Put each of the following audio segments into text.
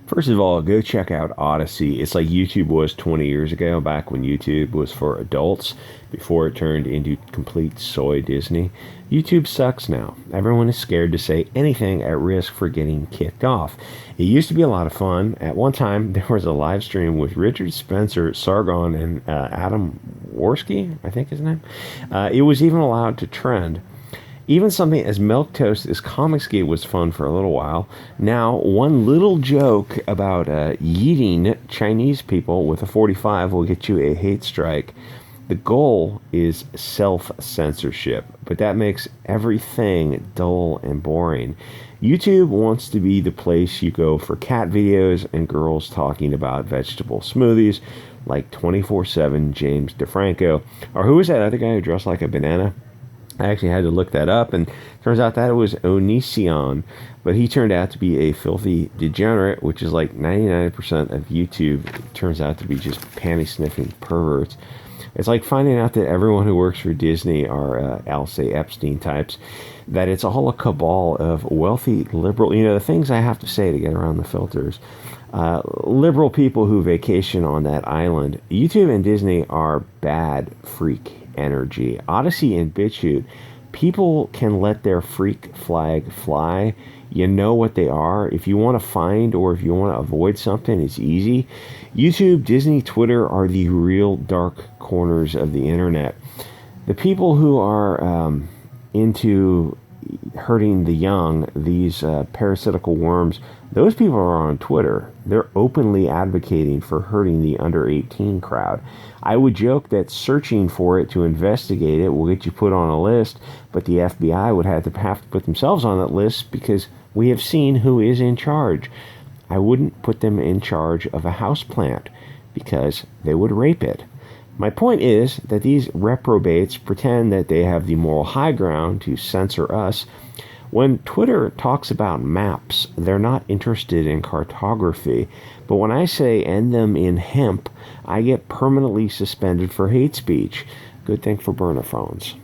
First of all, go check out Odysee. It's like YouTube was 20 years ago, back when YouTube was for adults, before it turned into complete soy Disney. YouTube sucks now. Everyone is scared to say anything at risk for getting kicked off. It used to be a lot of fun. At one time, there was a live stream with Richard Spencer, Sargon, and Adam Worski, I think his name. It was even allowed to trend. Even something as milquetoast as Comicsgate was fun for a little while. Now, one little joke about yeeting Chinese people with a 45 will get you a hate strike. The goal is self-censorship, but that makes everything dull and boring. YouTube wants to be the place you go for cat videos and girls talking about vegetable smoothies, like 24/7 James DeFranco. Or who was that other guy who dressed like a banana? I actually had to look that up, and turns out that it was Onision, but he turned out to be a filthy degenerate, which is like 99% of YouTube turns out to be just panty-sniffing perverts. It's like finding out that everyone who works for Disney are, I'll say, Epstein types, that it's all a cabal of wealthy, liberal, the things I have to say to get around the filters. Liberal people who vacation on that island. YouTube and Disney are bad freak energy. Odysee and BitChute, people can let their freak flag fly. You know what they are. If you want to find or if you want to avoid something, it's easy. YouTube, Disney, Twitter are the real dark corners of the internet. The people who are into hurting the young, these parasitical worms, those people are on Twitter. They're openly advocating for hurting the under 18 crowd. I would joke that searching for it to investigate it will get you put on a list, but the FBI would have to put themselves on that list because we have seen who is in charge. I wouldn't put them in charge of a houseplant because they would rape it. My point is that these reprobates pretend that they have the moral high ground to censor us. When Twitter talks about maps, they're not interested in cartography. But when I say end them in hemp, I get permanently suspended for hate speech. Good thing for burner phones.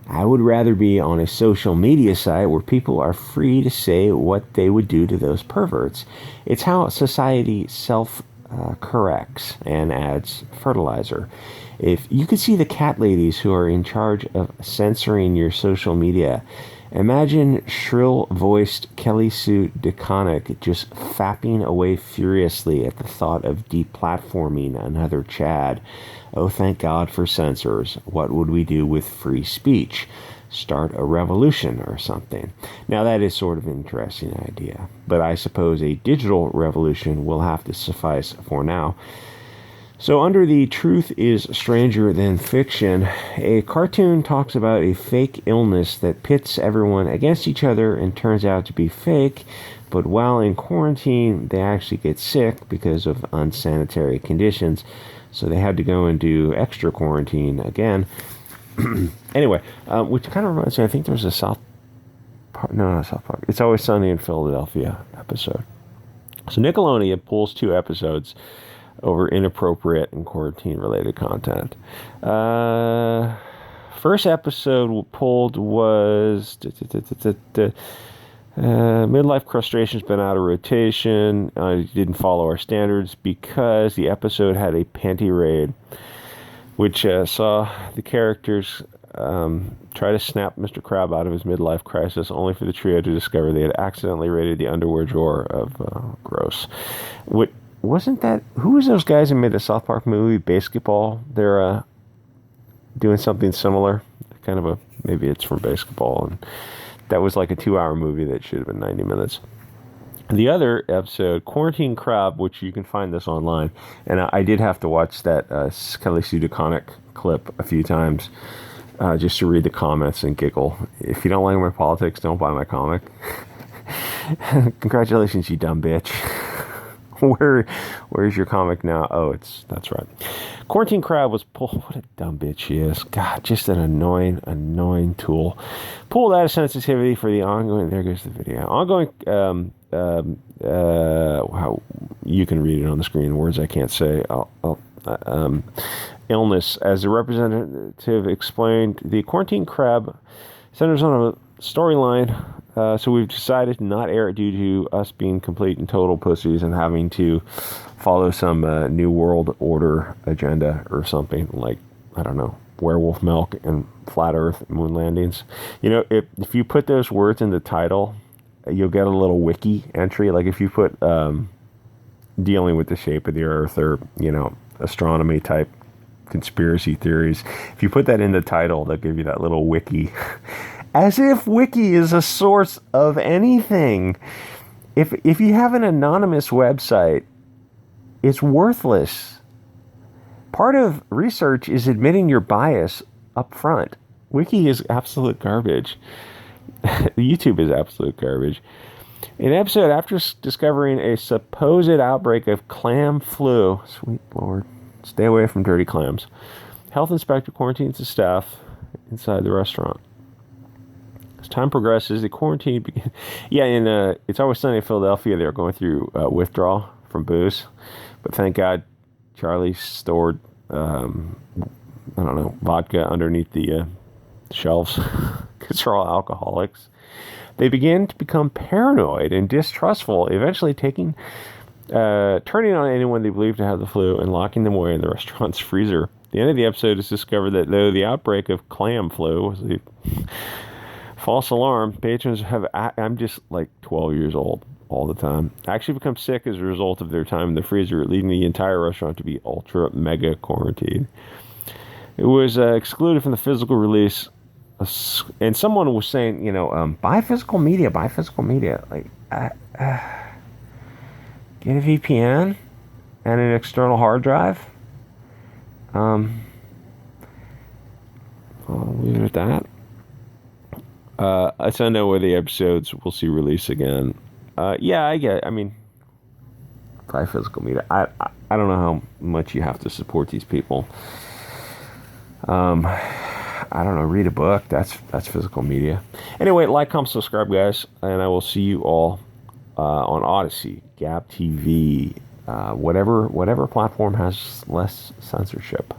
I would rather be on a social media site where people are free to say what they would do to those perverts. It's how society corrects and adds fertilizer. If you could see the cat ladies who are in charge of censoring your social media, imagine shrill-voiced Kelly Sue DeConnick just fapping away furiously at the thought of deplatforming another Chad. Oh, thank God for censors. What would we do with free speech? Start a revolution or something. Now that is sort of an interesting idea, but I suppose a digital revolution will have to suffice for now. So under the truth is stranger than fiction, a cartoon talks about a fake illness that pits everyone against each other and turns out to be fake, but while in quarantine they actually get sick because of unsanitary conditions, so they had to go and do extra quarantine again. Anyway, which kind of reminds me, I think there's a South Park, no, not South Park, It's Always Sunny in Philadelphia episode. So Nickelodeon pulls 2 episodes over inappropriate and quarantine-related content. First episode pulled was midlife frustration's been out of rotation. Didn't follow our standards because the episode had a panty raid, which saw the characters try to snap Mr. Crab out of his midlife crisis, only for the trio to discover they had accidentally raided the underwear drawer of Gross. Wasn't that... Who was those guys who made the South Park movie, Basketball? They're doing something similar. Kind of maybe it's from Basketball. And that was like a 2-hour movie that should have been 90 minutes. The other episode, Quarantine Crab, which you can find this online. And I did have to watch that Kelly Sue DeConnick clip a few times just to read the comments and giggle. If you don't like my politics, don't buy my comic. Congratulations, you dumb bitch. Where's your comic now? Oh, that's right. Quarantine Crab was pulled. What a dumb bitch she is. God, just an annoying tool. Pulled out of sensitivity for the ongoing. There goes the video. Ongoing. Wow, you can read it on the screen. Words I can't say. Illness. As the representative explained, the Quarantine Crab centers on a storyline So we've decided to not air it due to us being complete and total pussies and having to follow some New World Order agenda or something like, I don't know, werewolf milk and flat earth moon landings. You know, if you put those words in the title, you'll get a little wiki entry. Like if you put dealing with the shape of the earth or, you know, astronomy type conspiracy theories, if you put that in the title, they'll give you that little wiki. As if wiki is a source of anything. If you have an anonymous website, it's worthless. Part of research is admitting your bias up front. Wiki is absolute garbage. YouTube is absolute garbage. In an episode, after discovering a supposed outbreak of clam flu, sweet lord, stay away from dirty clams, health inspector quarantines the staff inside the restaurant. As time progresses, the quarantine begins. Yeah, in It's Always Sunny in Philadelphia, they're going through withdrawal from booze. But thank God Charlie stored, I don't know, vodka underneath the shelves because they're all alcoholics. They begin to become paranoid and distrustful, eventually turning on anyone they believe to have the flu and locking them away in the restaurant's freezer. The end of the episode is discovered that though the outbreak of clam flu was the false alarm, patrons have, I'm just like 12 years old all the time, actually become sick as a result of their time in the freezer, leading the entire restaurant to be ultra mega quarantined. It was excluded from the physical release, and someone was saying, you know, buy physical media. Like, get a VPN and an external hard drive. I'll leave it at that. So I know where the episodes will see release again. Yeah, I mean, buy physical media. I don't know how much you have to support these people. I don't know, read a book. That's physical media. Anyway, like, comment, subscribe, guys, and I will see you all on Odysee, Gab TV, whatever platform has less censorship.